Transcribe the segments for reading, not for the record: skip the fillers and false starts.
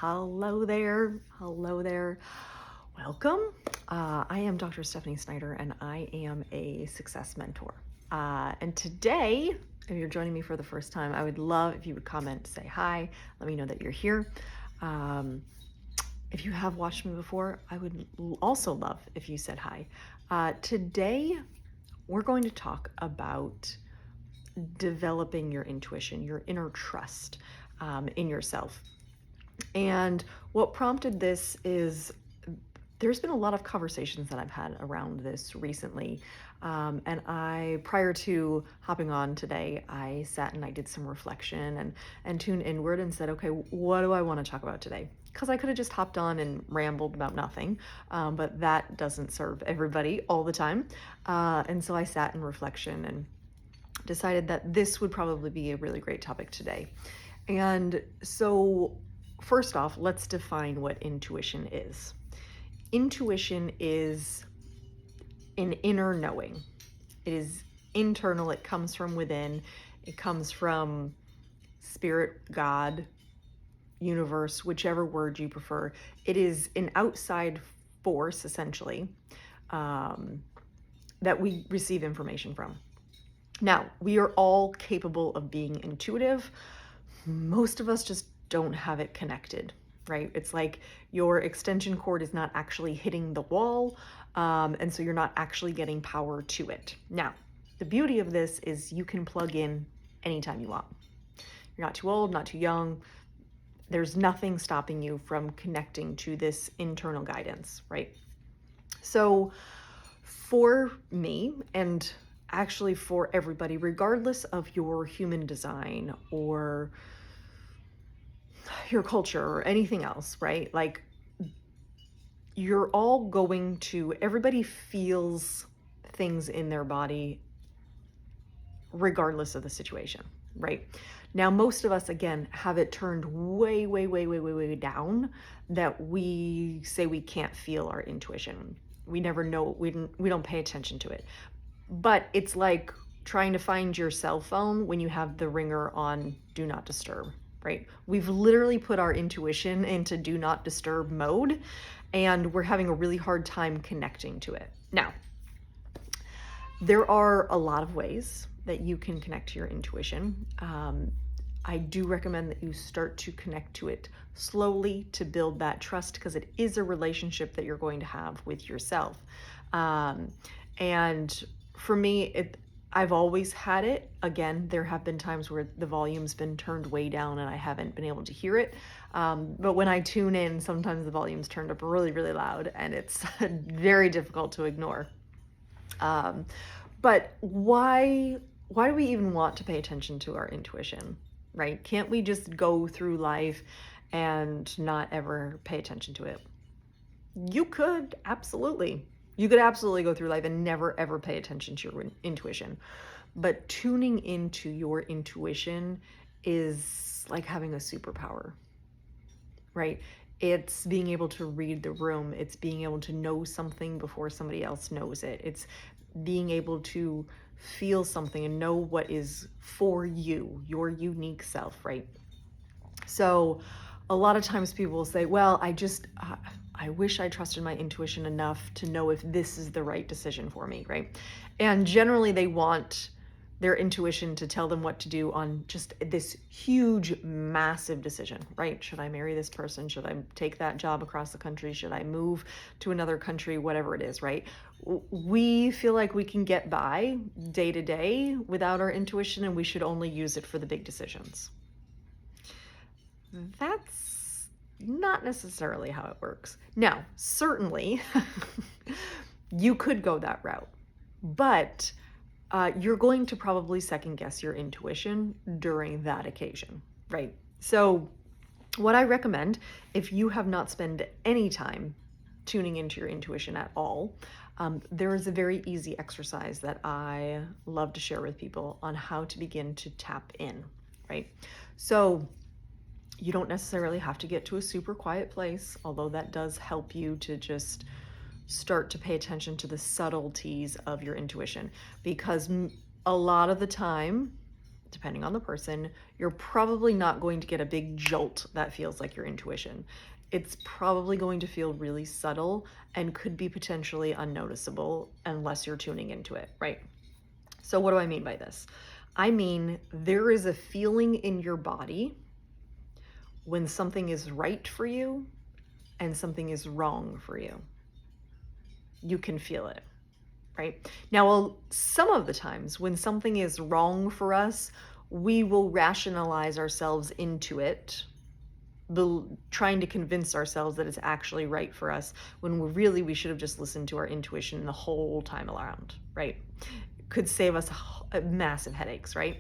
hello there. Hello there. Welcome. I am Dr. Stephanie Snyder, and I am a success mentor. And today, if you're joining me for the first time, I would love if you would comment, say hi, let me know that you're here. If you have watched me before, I would also love if you said hi. Today, we're going to talk about developing your intuition, your inner trust in yourself. And what prompted this is there's been a lot of conversations that I've had around this recently. And prior to hopping on today, I sat and I did some reflection and tuned inward and said, okay, what do I want to talk about today? Because I could have just hopped on and rambled about nothing, but that doesn't serve everybody all the time. And so I sat in reflection and decided that this would probably be a really great topic today. And so, first off, let's define what intuition is. Intuition is an inner knowing. It is internal, it comes from within, it comes from spirit, God, universe, whichever word you prefer. It is an outside force, essentially, that we receive information from. Now, we are all capable of being intuitive. Most of us just don't have it connected, right? It's like your extension cord is not actually hitting the wall, and so you're not actually getting power to it. Now, the beauty of this is you can plug in anytime you want. You're not too old, not too young. There's nothing stopping you from connecting to this internal guidance, right? So for me, and actually for everybody, regardless of your human design or your culture or anything else, right? Like, you're all going to, everybody feels things in their body regardless of the situation, right? Now, most of us, again, have it turned way, way, way, way, way, way down that we say we can't feel our intuition. We never know, we don't pay attention to it. But it's like trying to find your cell phone when you have the ringer on do not disturb, right? We've literally put our intuition into do not disturb mode, and we're having a really hard time connecting to it. Now, there are a lot of ways that you can connect to your intuition. I do recommend that you start to connect to it slowly to build that trust, because it is a relationship that you're going to have with yourself. And for me, I've always had it. Again, there have been times where the volume's been turned way down and I haven't been able to hear it. But when I tune in, sometimes the volume's turned up really, really loud, and it's very difficult to ignore. But why do we even want to pay attention to our intuition, right? Can't we just go through life and not ever pay attention to it? You could, absolutely. You could absolutely go through life and never ever pay attention to your intuition. But tuning into your intuition is like having a superpower, right? It's being able to read the room. It's being able to know something before somebody else knows it. It's being able to feel something and know what is for you, your unique self, right? So a lot of times people will say, well, I wish I trusted my intuition enough to know if this is the right decision for me, right? And generally they want their intuition to tell them what to do on just this huge, massive decision, right? Should I marry this person? Should I take that job across the country? Should I move to another country? Whatever it is, right? We feel like we can get by day to day without our intuition, and we should only use it for the big decisions. That's not necessarily how it works. Now, certainly, you could go that route, but you're going to probably second guess your intuition during that occasion, right? So what I recommend, if you have not spent any time tuning into your intuition at all, there is a very easy exercise that I love to share with people on how to begin to tap in, right? So you don't necessarily have to get to a super quiet place, although that does help you to just start to pay attention to the subtleties of your intuition, because a lot of the time depending on the person, you're probably not going to get a big jolt that feels like your intuition. It's probably going to feel really subtle and could be potentially unnoticeable unless you're tuning into it, right? So what do I mean by this? I mean, there is a feeling in your body when something is right for you and something is wrong for you. You can feel it, right? Now, some of the times when something is wrong for us, we will rationalize ourselves into it, trying to convince ourselves that it's actually right for us, when we should have just listened to our intuition the whole time around, right? Could save us massive headaches, right?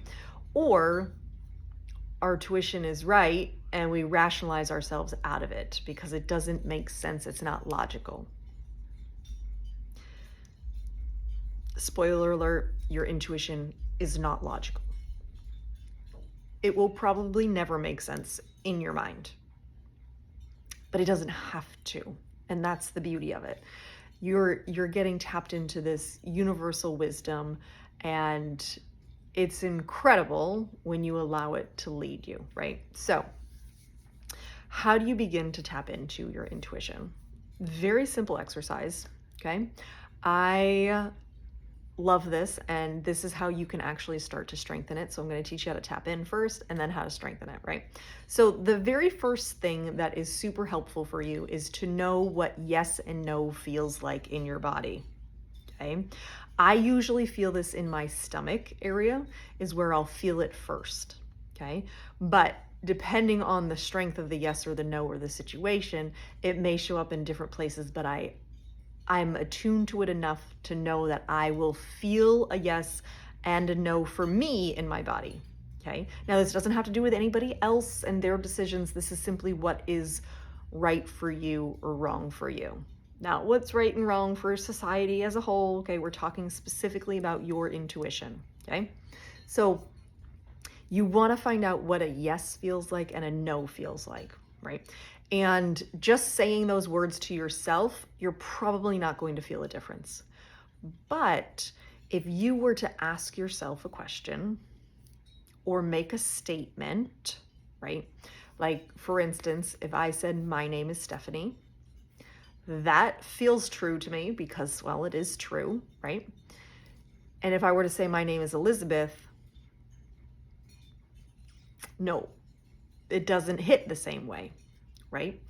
Or our tuition is right and we rationalize ourselves out of it because it doesn't make sense. It's not logical. Spoiler alert, your intuition is not logical. It will probably never make sense in your mind, but it doesn't have to. And that's the beauty of it. You're getting tapped into this universal wisdom, and it's incredible when you allow it to lead you, right? So, how do you begin to tap into your intuition? Very simple exercise, okay? I love this, and this is how you can actually start to strengthen it. So I'm going to teach you how to tap in first and then how to strengthen it, right? So the very first thing that is super helpful for you is to know what yes and no feels like in your body, okay? I usually feel this in my stomach area is where I'll feel it first, okay? But depending on the strength of the yes or the no or the situation, it may show up in different places, but I'm attuned to it enough to know that I will feel a yes and a no for me in my body, okay? Now, this doesn't have to do with anybody else and their decisions. This is simply what is right for you or wrong for you. Now, what's right and wrong for society as a whole, okay? We're talking specifically about your intuition, okay? So you want to find out what a yes feels like and a no feels like, right? And just saying those words to yourself, you're probably not going to feel a difference. But if you were to ask yourself a question or make a statement, right? Like, for instance, if I said, my name is Stephanie, that feels true to me because, well, it is true, right? And if I were to say, my name is Elizabeth, no, it doesn't hit the same way, right?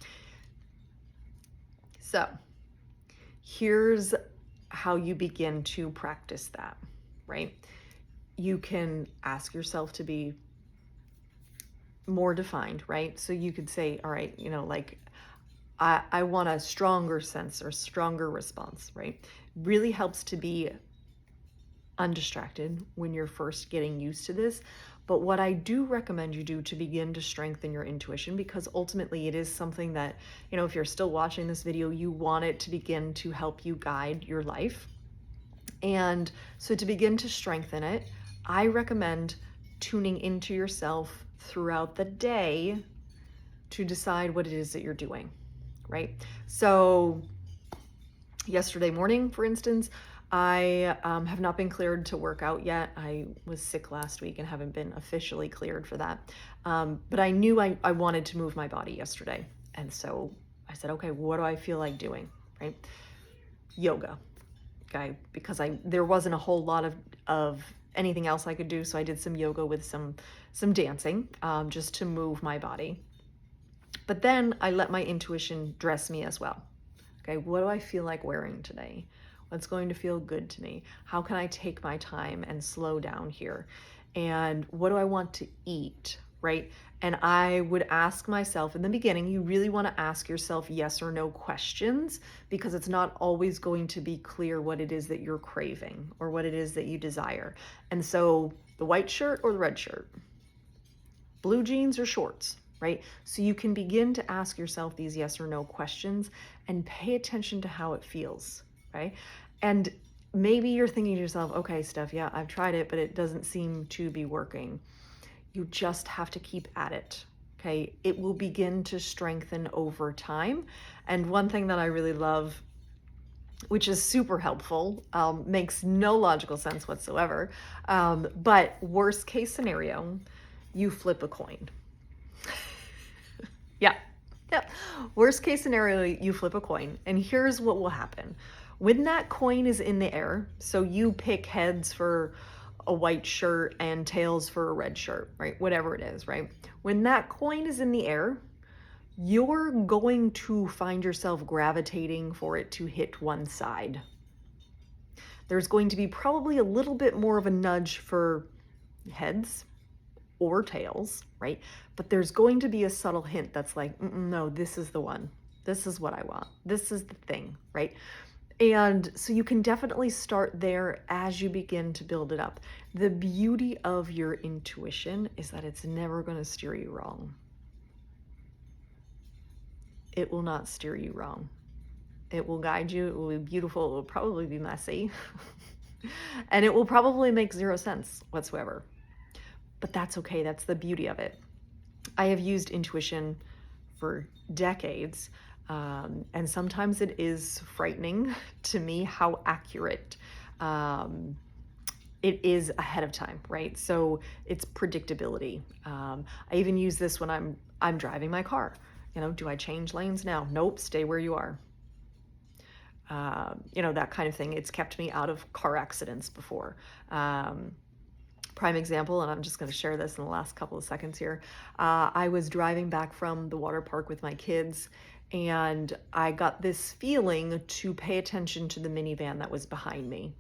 So here's how you begin to practice that, right? You can ask yourself to be more defined, right? So you could say, all right, like, I want a stronger sense or stronger response, right? Really helps to be undistracted when you're first getting used to this. But what I do recommend you do to begin to strengthen your intuition, because ultimately it is something that, if you're still watching this video, you want it to begin to help you guide your life. And so to begin to strengthen it, I recommend tuning into yourself throughout the day to decide what it is that you're doing, right? So yesterday morning, for instance, I have not been cleared to work out yet. I was sick last week and haven't been officially cleared for that. But I knew I wanted to move my body yesterday. And so I said, okay, what do I feel like doing, right? Yoga, okay? Because there wasn't a whole lot of anything else I could do. So I did some yoga with some dancing, just to move my body. But then I let my intuition dress me as well. Okay, what do I feel like wearing today? What's going to feel good to me? How can I take my time and slow down here? And what do I want to eat, right? And I would ask myself in the beginning, you really want to ask yourself yes or no questions, because it's not always going to be clear what it is that you're craving or what it is that you desire. And so the white shirt or the red shirt, blue jeans or shorts, right? So you can begin to ask yourself these yes or no questions and pay attention to how it feels, right? And maybe you're thinking to yourself, okay, Steph, yeah, I've tried it, but it doesn't seem to be working. You just have to keep at it, okay? It will begin to strengthen over time. And one thing that I really love which is super helpful. Makes no logical sense whatsoever. But worst case scenario, you flip a coin. Yeah. Yep. Worst case scenario, you flip a coin. And here's what will happen. When that coin is in the air, so you pick heads for a white shirt and tails for a red shirt, right? Whatever it is, right? When that coin is in the air, you're going to find yourself gravitating for it to hit one side. There's going to be probably a little bit more of a nudge for heads or tails, right? But there's going to be a subtle hint that's like, no, this is the one. This is what I want. This is the thing, right? And so you can definitely start there as you begin to build it up. The beauty of your intuition is that it's never going to steer you wrong. It will not steer you wrong. It will guide you. It will be beautiful. It will probably be messy. And it will probably make zero sense whatsoever. But that's okay. That's the beauty of it. I have used intuition for decades. And sometimes it is frightening to me how accurate it is ahead of time, right? So it's predictability. I even use this when I'm driving my car. Do I change lanes now? Nope, stay where you are. That kind of thing. It's kept me out of car accidents before. Prime example, and I'm just going to share this in the last couple of seconds here. I was driving back from the water park with my kids, and I got this feeling to pay attention to the minivan that was behind me.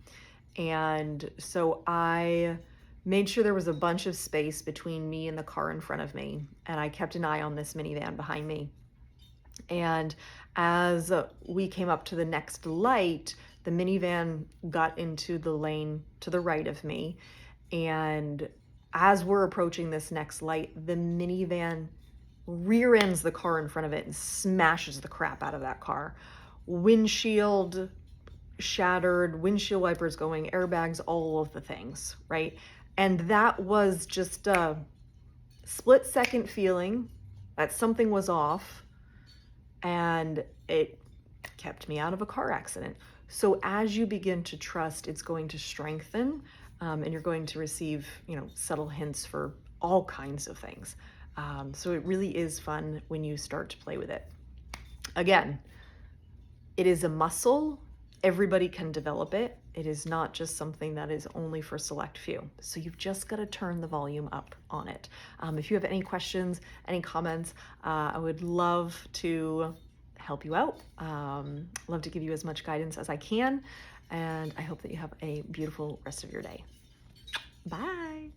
And so I made sure there was a bunch of space between me and the car in front of me, and I kept an eye on this minivan behind me. And as we came up to the next light, the minivan got into the lane to the right of me. And as we're approaching this next light, the minivan rear ends the car in front of it and smashes the crap out of that car. Windshield shattered, windshield wipers going, airbags, all of the things, right? And that was just a split-second feeling that something was off, and it kept me out of a car accident. So as you begin to trust, it's going to strengthen, and you're going to receive, subtle hints for all kinds of things. So it really is fun when you start to play with it. Again, it is a muscle. Everybody can develop it. It is not just something that is only for select few. So you've just got to turn the volume up on it. If you have any questions, any comments, I would love to help you out. Love to give you as much guidance as I can. And I hope that you have a beautiful rest of your day. Bye.